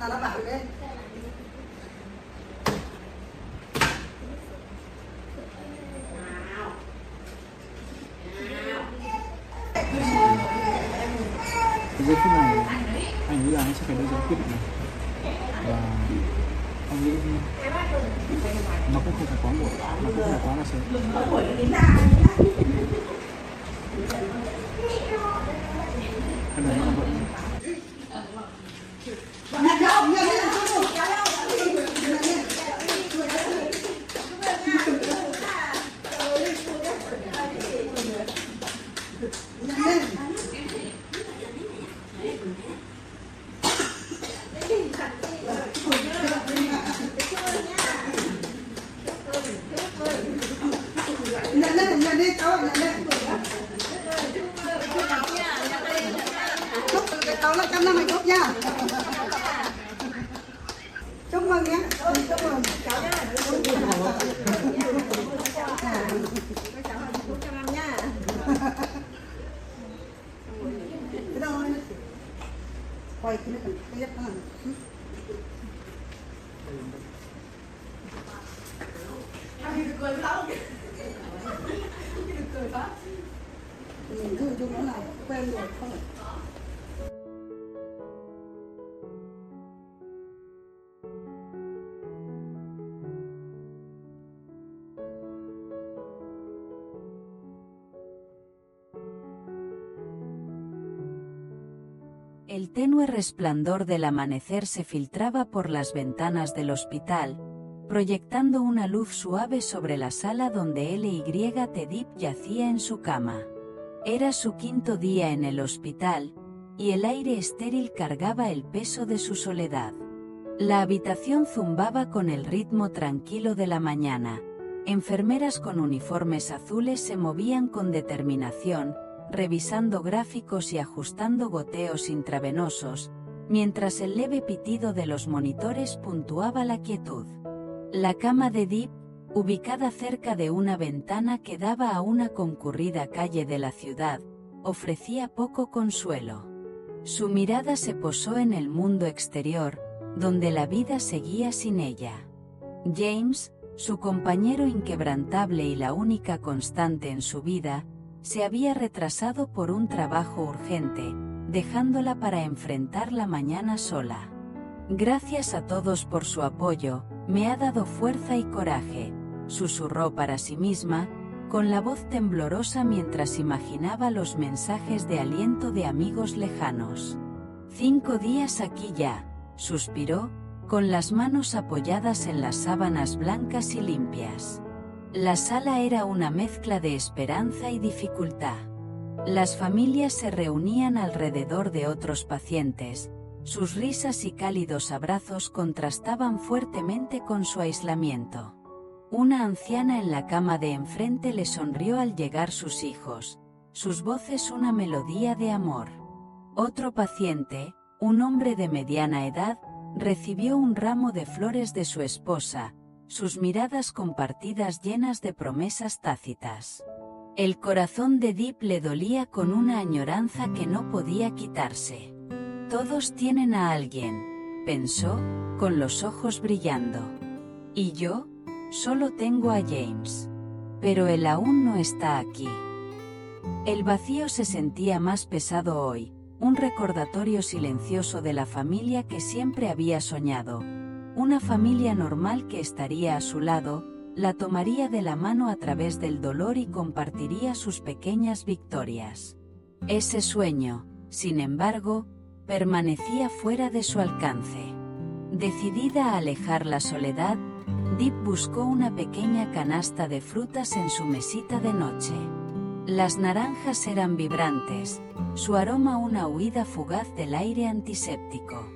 nó bảo đấy. Giây phút này anh nghĩ là anh sẽ phải đưa ra quyết định này, và anh nghĩ nó cũng không phải quá muộn, mà cũng không phải quá là sớm. Em này nó vẫn cháu là 100 năm hạnh phúc nha. Chúc mừng nhé. Chúc mừng cháu nhá. Cháu hạnh phúc 100 năm nha. Cái đâu này? Quay cái này cái nhất đó. Anh được cười lắm. Được cười quá. Mình cứ chung nó là quen rồi không phải. El tenue resplandor del amanecer se filtraba por las ventanas del hospital, proyectando una luz suave sobre la sala donde L.Y. Tedip yacía en su cama. Era su quinto día en el hospital, y el aire estéril cargaba el peso de su soledad. La habitación zumbaba con el ritmo tranquilo de la mañana. Enfermeras con uniformes azules se movían con determinación, revisando gráficos y ajustando goteos intravenosos, mientras el leve pitido de los monitores puntuaba la quietud. La cama de Deep, ubicada cerca de una ventana que daba a una concurrida calle de la ciudad, ofrecía poco consuelo. Su mirada se posó en el mundo exterior, donde la vida seguía sin ella. James, su compañero inquebrantable y la única constante en su vida, se había retrasado por un trabajo urgente, dejándola para enfrentar la mañana sola. Gracias a todos por su apoyo, me ha dado fuerza y coraje, susurró para sí misma, con la voz temblorosa mientras imaginaba los mensajes de aliento de amigos lejanos. 5 días aquí ya, suspiró, con las manos apoyadas en las sábanas blancas y limpias. La sala era una mezcla de esperanza y dificultad. Las familias se reunían alrededor de otros pacientes, sus risas y cálidos abrazos contrastaban fuertemente con su aislamiento. Una anciana en la cama de enfrente le sonrió al llegar sus hijos, sus voces una melodía de amor. Otro paciente, un hombre de mediana edad, recibió un ramo de flores de su esposa, sus miradas compartidas llenas de promesas tácitas. El corazón de Deep le dolía con una añoranza que no podía quitarse. Todos tienen a alguien, pensó, con los ojos brillando. ¿Y yo? Solo tengo a James. Pero él aún no está aquí. El vacío se sentía más pesado hoy, un recordatorio silencioso de la familia que siempre había soñado. Una familia normal que estaría a su lado, la tomaría de la mano a través del dolor y compartiría sus pequeñas victorias. Ese sueño, sin embargo, permanecía fuera de su alcance. Decidida a alejar la soledad, Deep buscó una pequeña canasta de frutas en su mesita de noche. Las naranjas eran vibrantes, su aroma una huida fugaz del aire antiséptico.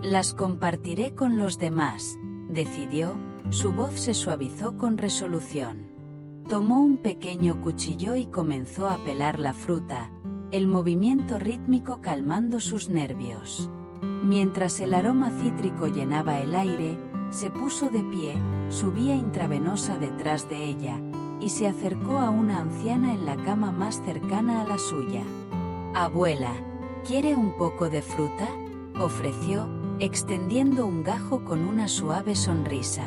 Las compartiré con los demás, decidió, su voz se suavizó con resolución. Tomó un pequeño cuchillo y comenzó a pelar la fruta, el movimiento rítmico calmando sus nervios. Mientras el aroma cítrico llenaba el aire, se puso de pie, su vía intravenosa detrás de ella, y se acercó a una anciana en la cama más cercana a la suya. «Abuela, ¿quiere un poco de fruta?», ofreció, extendiendo un gajo con una suave sonrisa.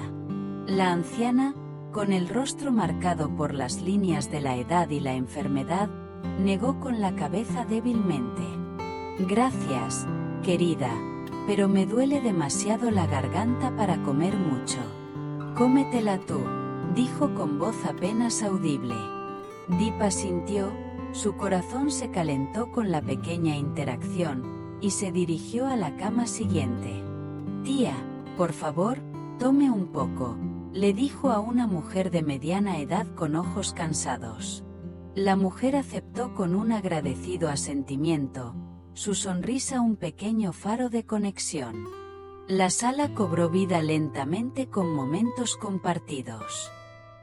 La anciana, con el rostro marcado por las líneas de la edad y la enfermedad, negó con la cabeza débilmente. Gracias, querida, pero me duele demasiado la garganta para comer mucho. Cómetela tú, dijo con voz apenas audible. Deep asintió, su corazón se calentó con la pequeña interacción, y se dirigió a la cama siguiente. Tía, por favor, tome un poco, le dijo a una mujer de mediana edad con ojos cansados. La mujer aceptó con un agradecido asentimiento, su sonrisa un pequeño faro de conexión. La sala cobró vida lentamente con momentos compartidos.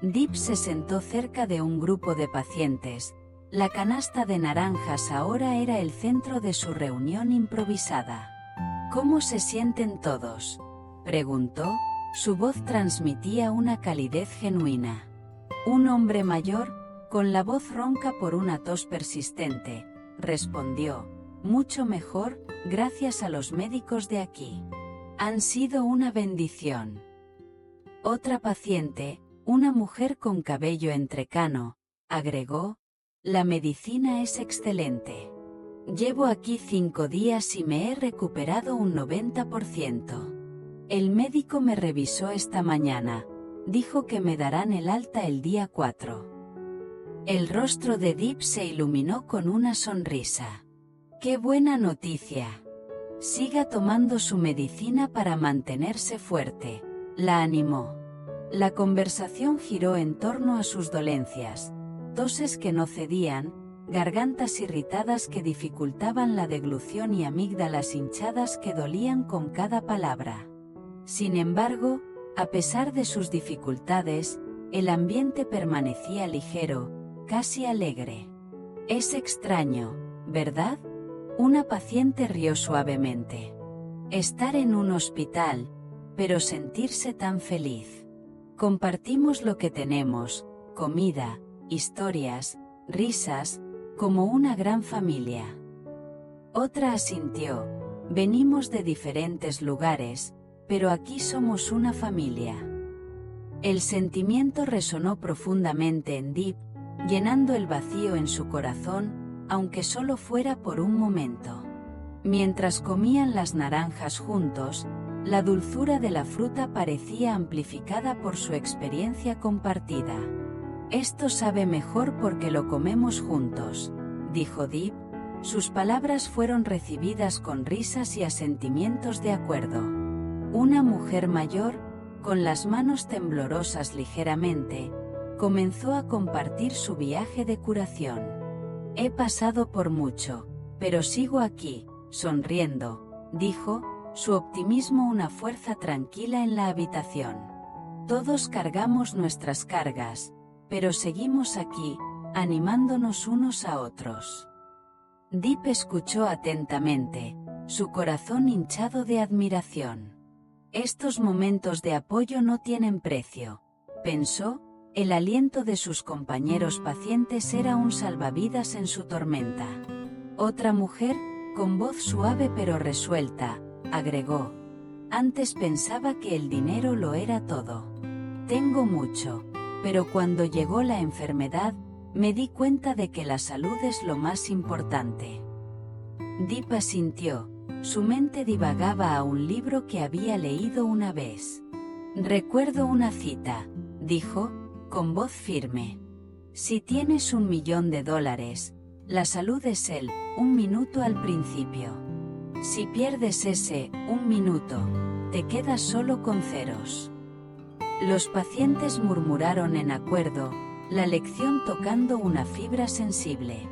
Deep se sentó cerca de un grupo de pacientes. La canasta de naranjas ahora era el centro de su reunión improvisada. ¿Cómo se sienten todos?, preguntó, su voz transmitía una calidez genuina. Un hombre mayor, con la voz ronca por una tos persistente, respondió, mucho mejor, gracias a los médicos de aquí. Han sido una bendición. Otra paciente, una mujer con cabello entrecano, agregó, la medicina es excelente. Llevo aquí 5 días y me he recuperado un 90%. El médico me revisó esta mañana, dijo que me darán el alta el día 4. El rostro de Deep se iluminó con una sonrisa. ¡Qué buena noticia! Siga tomando su medicina para mantenerse fuerte, la animó. La conversación giró en torno a sus dolencias, toses que no cedían, gargantas irritadas que dificultaban la deglución y amígdalas hinchadas que dolían con cada palabra. Sin embargo, a pesar de sus dificultades, el ambiente permanecía ligero, casi alegre. Es extraño, ¿verdad? Una paciente rió suavemente. Estar en un hospital, pero sentirse tan feliz. Compartimos lo que tenemos, comida, historias, risas, como una gran familia. Otra asintió, venimos de diferentes lugares, pero aquí somos una familia. El sentimiento resonó profundamente en Deep, llenando el vacío en su corazón, aunque solo fuera por un momento. Mientras comían las naranjas juntos, la dulzura de la fruta parecía amplificada por su experiencia compartida. Esto sabe mejor porque lo comemos juntos, dijo Deep. Sus palabras fueron recibidas con risas y asentimientos de acuerdo. Una mujer mayor, con las manos temblorosas ligeramente, comenzó a compartir su viaje de curación. He pasado por mucho, pero sigo aquí, sonriendo, dijo, su optimismo una fuerza tranquila en la habitación. Todos cargamos nuestras cargas, pero seguimos aquí, animándonos unos a otros. Deep escuchó atentamente, su corazón hinchado de admiración. Estos momentos de apoyo no tienen precio, pensó, el aliento de sus compañeros pacientes era un salvavidas en su tormenta. Otra mujer, con voz suave pero resuelta, agregó, antes pensaba que el dinero lo era todo. Tengo mucho, pero cuando llegó la enfermedad, me di cuenta de que la salud es lo más importante. Deep asintió, su mente divagaba a un libro que había leído una vez. Recuerdo una cita, dijo, con voz firme. Si tienes $1 millón, la salud es el 1 minuto al principio. Si pierdes ese 1 minuto, te quedas solo con ceros. Los pacientes murmuraron en acuerdo, la lección tocando una fibra sensible.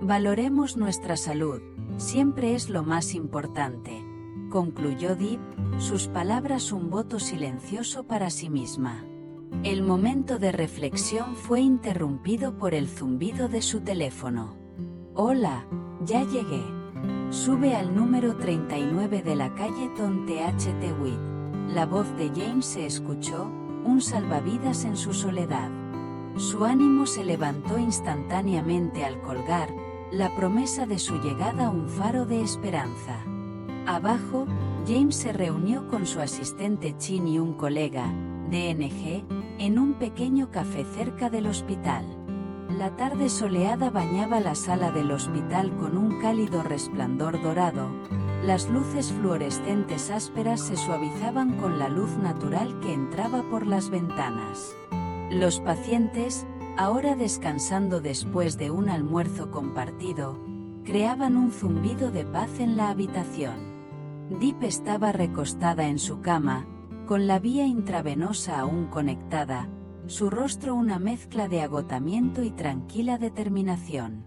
Valoremos nuestra salud, siempre es lo más importante, concluyó Deep, sus palabras un voto silencioso para sí misma. El momento de reflexión fue interrumpido por el zumbido de su teléfono. Hola, ya llegué. Sube al número 39 de la calle Ton Th Witt. La voz de James se escuchó, un salvavidas en su soledad. Su ánimo se levantó instantáneamente al colgar, la promesa de su llegada un faro de esperanza. Abajo, James se reunió con su asistente Chin y un colega, DNG, en un pequeño café cerca del hospital. La tarde soleada bañaba la sala del hospital con un cálido resplandor dorado. Las luces fluorescentes ásperas se suavizaban con la luz natural que entraba por las ventanas. Los pacientes, ahora descansando después de un almuerzo compartido, creaban un zumbido de paz en la habitación. Deep estaba recostada en su cama, con la vía intravenosa aún conectada, su rostro una mezcla de agotamiento y tranquila determinación.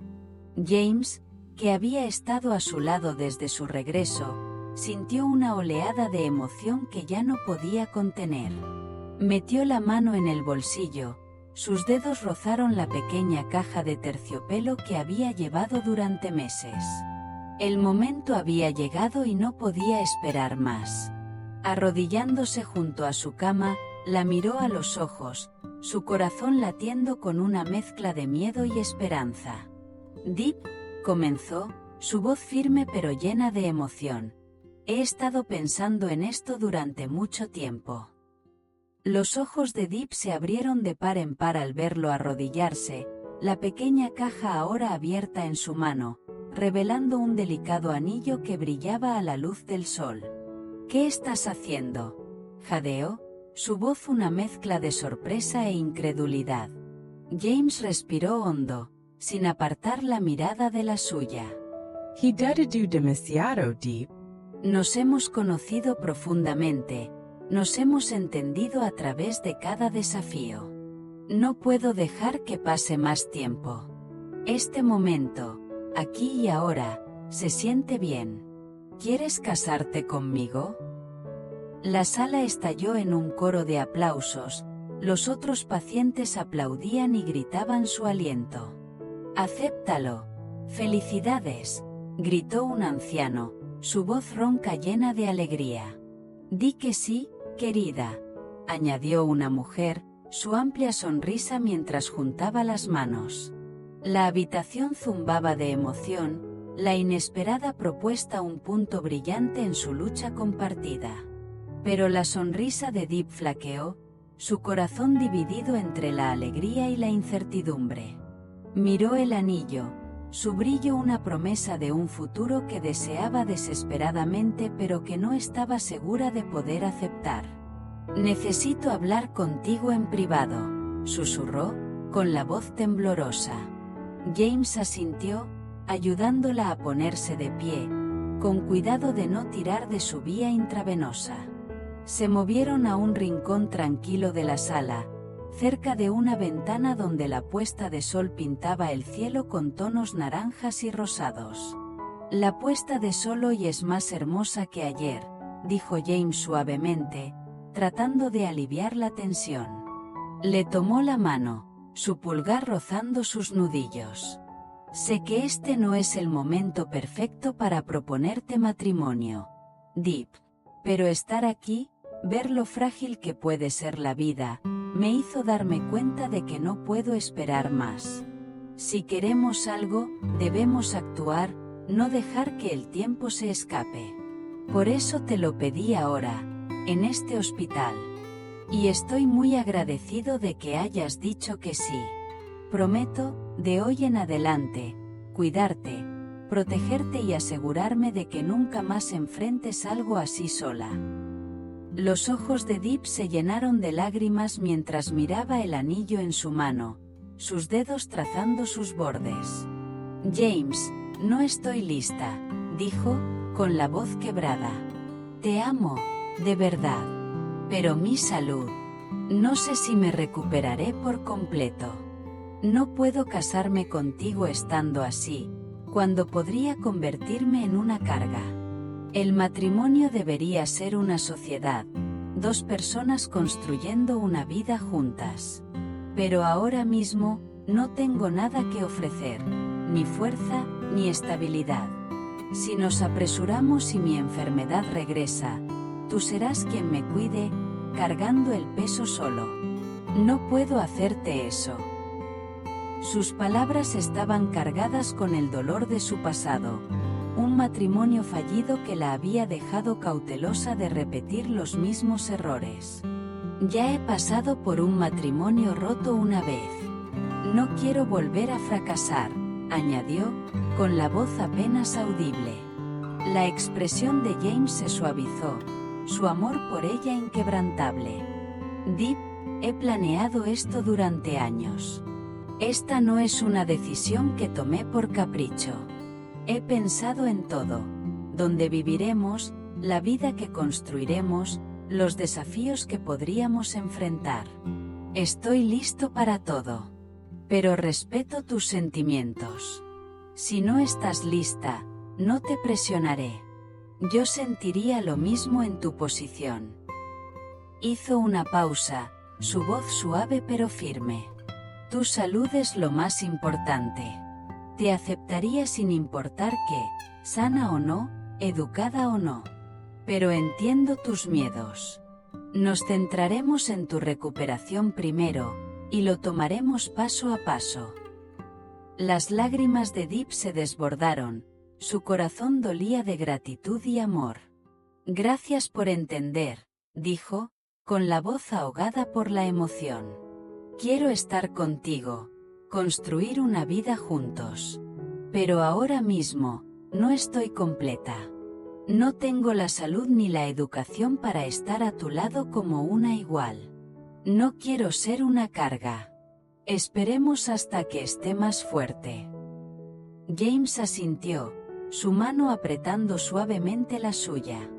James, que había estado a su lado desde su regreso, sintió una oleada de emoción que ya no podía contener. Metió la mano en el bolsillo, sus dedos rozaron la pequeña caja de terciopelo que había llevado durante meses. El momento había llegado y no podía esperar más. Arrodillándose junto a su cama, la miró a los ojos, su corazón latiendo con una mezcla de miedo y esperanza. Deep, comenzó, su voz firme pero llena de emoción. He estado pensando en esto durante mucho tiempo. Los ojos de Deep se abrieron de par en par al verlo arrodillarse, la pequeña caja ahora abierta en su mano, revelando un delicado anillo que brillaba a la luz del sol. ¿Qué estás haciendo?, jadeó, su voz una mezcla de sorpresa e incredulidad. James respiró hondo, sin apartar la mirada de la suya. Cuidado demasiado, Deep. Nos hemos conocido profundamente, nos hemos entendido a través de cada desafío. No puedo dejar que pase más tiempo. Este momento, aquí y ahora, se siente bien. ¿Quieres casarte conmigo? La sala estalló en un coro de aplausos, los otros pacientes aplaudían y gritaban su aliento. «Acéptalo. ¡Felicidades!», gritó un anciano, su voz ronca llena de alegría. «Di que sí, querida», añadió una mujer, su amplia sonrisa mientras juntaba las manos. La habitación zumbaba de emoción, la inesperada propuesta un punto brillante en su lucha compartida. Pero la sonrisa de Deep flaqueó, su corazón dividido entre la alegría y la incertidumbre. Miró el anillo, su brillo una promesa de un futuro que deseaba desesperadamente pero que no estaba segura de poder aceptar. «Necesito hablar contigo en privado», susurró, con la voz temblorosa. James asintió, ayudándola a ponerse de pie, con cuidado de no tirar de su vía intravenosa. Se movieron a un rincón tranquilo de la sala, cerca de una ventana donde la puesta de sol pintaba el cielo con tonos naranjas y rosados. «La puesta de sol hoy es más hermosa que ayer», dijo James suavemente, tratando de aliviar la tensión. Le tomó la mano, su pulgar rozando sus nudillos. «Sé que este no es el momento perfecto para proponerte matrimonio, Deep, pero estar aquí, ver lo frágil que puede ser la vida, me hizo darme cuenta de que no puedo esperar más. Si queremos algo, debemos actuar, no dejar que el tiempo se escape. Por eso te lo pedí ahora, en este hospital. Y estoy muy agradecido de que hayas dicho que sí. Prometo, de hoy en adelante, cuidarte, protegerte y asegurarme de que nunca más enfrentes algo así sola». Los ojos de Deep se llenaron de lágrimas mientras miraba el anillo en su mano, sus dedos trazando sus bordes. «James, no estoy lista», dijo, con la voz quebrada. «Te amo, de verdad. Pero mi salud. No sé si me recuperaré por completo. No puedo casarme contigo estando así, cuando podría convertirme en una carga. El matrimonio debería ser una sociedad, dos personas construyendo una vida juntas. Pero ahora mismo, no tengo nada que ofrecer, ni fuerza, ni estabilidad. Si nos apresuramos y mi enfermedad regresa, tú serás quien me cuide, cargando el peso solo. No puedo hacerte eso». Sus palabras estaban cargadas con el dolor de su pasado, un matrimonio fallido que la había dejado cautelosa de repetir los mismos errores. Ya he pasado por un matrimonio roto una vez. No quiero volver a fracasar, añadió, con la voz apenas audible. La expresión de James se suavizó, su amor por ella inquebrantable. Deep, he planeado esto durante años. Esta no es una decisión que tomé por capricho. He pensado en todo, dónde viviremos, la vida que construiremos, los desafíos que podríamos enfrentar. Estoy listo para todo. Pero respeto tus sentimientos. Si no estás lista, no te presionaré. Yo sentiría lo mismo en tu posición. Hizo una pausa, su voz suave pero firme. Tu salud es lo más importante. Te aceptaría sin importar qué, sana o no, educada o no. Pero entiendo tus miedos. Nos centraremos en tu recuperación primero, y lo tomaremos paso a paso. Las lágrimas de Deep se desbordaron, su corazón dolía de gratitud y amor. Gracias por entender, dijo, con la voz ahogada por la emoción. Quiero estar contigo, construir una vida juntos. Pero ahora mismo, no estoy completa. No tengo la salud ni la educación para estar a tu lado como una igual. No quiero ser una carga. Esperemos hasta que esté más fuerte. James asintió, su mano apretando suavemente la suya.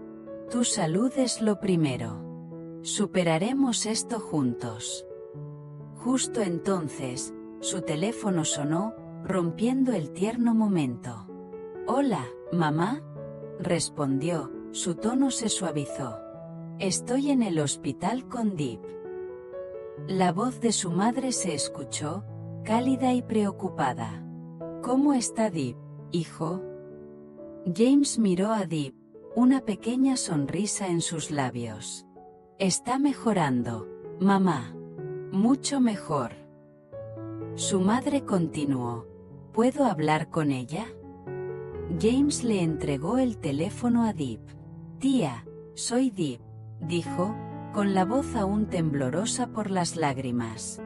Tu salud es lo primero. Superaremos esto juntos. Justo entonces, su teléfono sonó, rompiendo el tierno momento. Hola, mamá, respondió, su tono se suavizó. Estoy en el hospital con Deep. La voz de su madre se escuchó, cálida y preocupada. ¿Cómo está Deep, hijo? James miró a Deep, una pequeña sonrisa en sus labios. Está mejorando, mamá. Mucho mejor. Su madre continuó. ¿Puedo hablar con ella? James le entregó el teléfono a Deep. Tía, soy Deep, dijo, con la voz aún temblorosa por las lágrimas.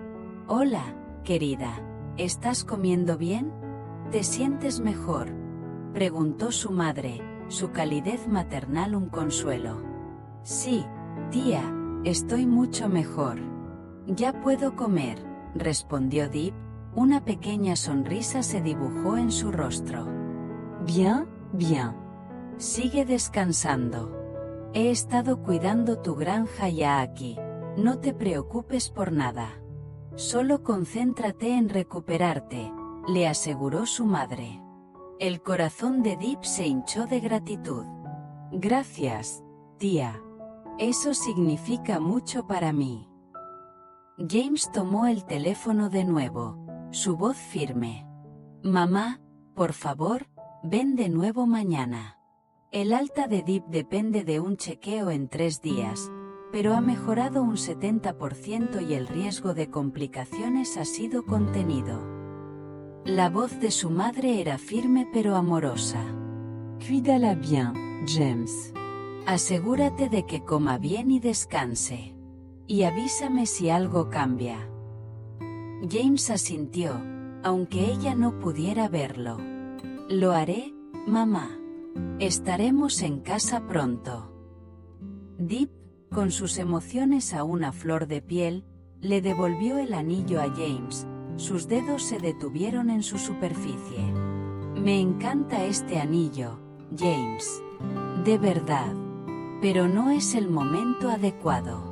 Hola, querida, ¿estás comiendo bien? ¿Te sientes mejor?, preguntó su madre, su calidez maternal un consuelo. Sí, tía, estoy mucho mejor. Ya puedo comer, respondió Deep, una pequeña sonrisa se dibujó en su rostro. Bien, bien. Sigue descansando. He estado cuidando tu granja ya aquí, no te preocupes por nada. Solo concéntrate en recuperarte, le aseguró su madre. El corazón de Deep se hinchó de gratitud. Gracias, tía. Eso significa mucho para mí. James tomó el teléfono de nuevo, su voz firme. Mamá, por favor, ven de nuevo mañana. El alta de Deep depende de un chequeo en 3 días, pero ha mejorado un 70% y el riesgo de complicaciones ha sido contenido. La voz de su madre era firme pero amorosa. Cuídala bien, James. Asegúrate de que coma bien y descanse. Y avísame si algo cambia. James asintió, aunque ella no pudiera verlo. Lo haré, mamá. Estaremos en casa pronto. Deep, con sus emociones aún a flor de piel, le devolvió el anillo a James, sus dedos se detuvieron en su superficie. Me encanta este anillo, James. De verdad. Pero no es el momento adecuado.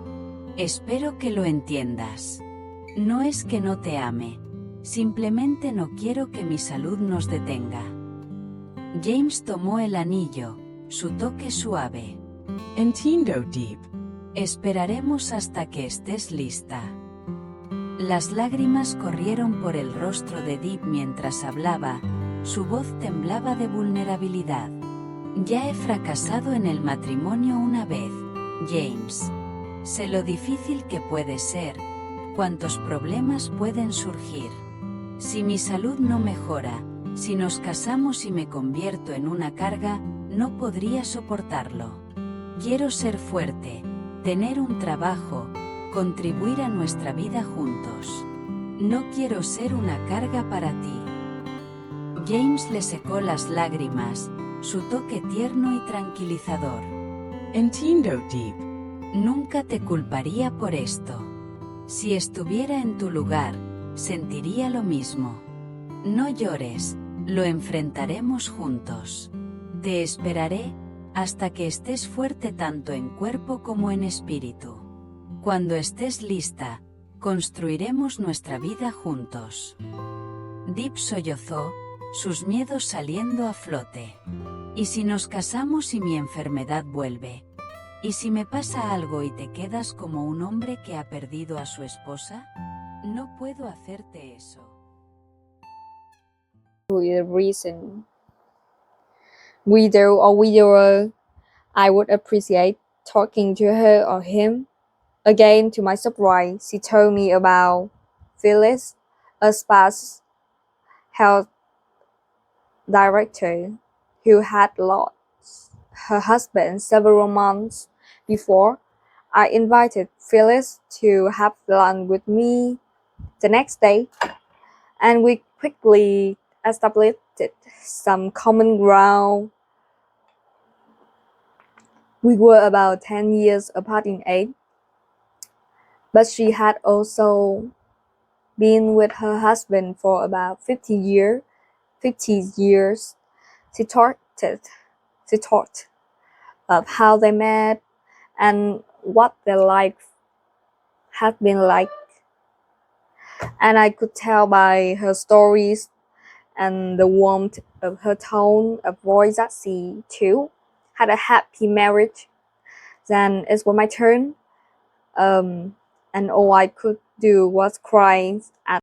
Espero que lo entiendas. No es que no te ame, simplemente no quiero que mi salud nos detenga. James tomó el anillo, su toque suave. Entiendo, Deep. Esperaremos hasta que estés lista. Las lágrimas corrieron por el rostro de Deep mientras hablaba, su voz temblaba de vulnerabilidad. Ya he fracasado en el matrimonio una vez, James. Sé lo difícil que puede ser, cuántos problemas pueden surgir. Si mi salud no mejora, Si nos casamos y me convierto en una carga, no podría soportarlo. Quiero ser fuerte, tener un trabajo, contribuir a nuestra vida juntos. No quiero ser una carga para ti. James le secó las lágrimas, su toque tierno y tranquilizador. Entiendo Deep. Nunca te culparía por esto. Si estuviera en tu lugar, sentiría lo mismo. No llores, lo enfrentaremos juntos. Te esperaré hasta que estés fuerte tanto en cuerpo como en espíritu. Cuando estés lista, construiremos nuestra vida juntos. Deep sollozó, sus miedos saliendo a flote. ¿Y si nos casamos y mi enfermedad vuelve? ¿Y si me pasa algo y te quedas como un hombre que ha perdido a su esposa? No puedo hacerte eso. The reason widow or widower, I would appreciate talking to her or him. Again, to my surprise, she told me about Phyllis, a spas health director who had lost her husband several months before. I invited Phyllis to have lunch with me the next day, and we quickly established some common ground. We were about 10 years apart in age, but she had also been with her husband for about 50 years. She talked of how they met and what their life had been like. And I could tell by her stories and the warmth of her tone of voice that she, too, had a happy marriage. Then it was my turn, and all I could do was cry at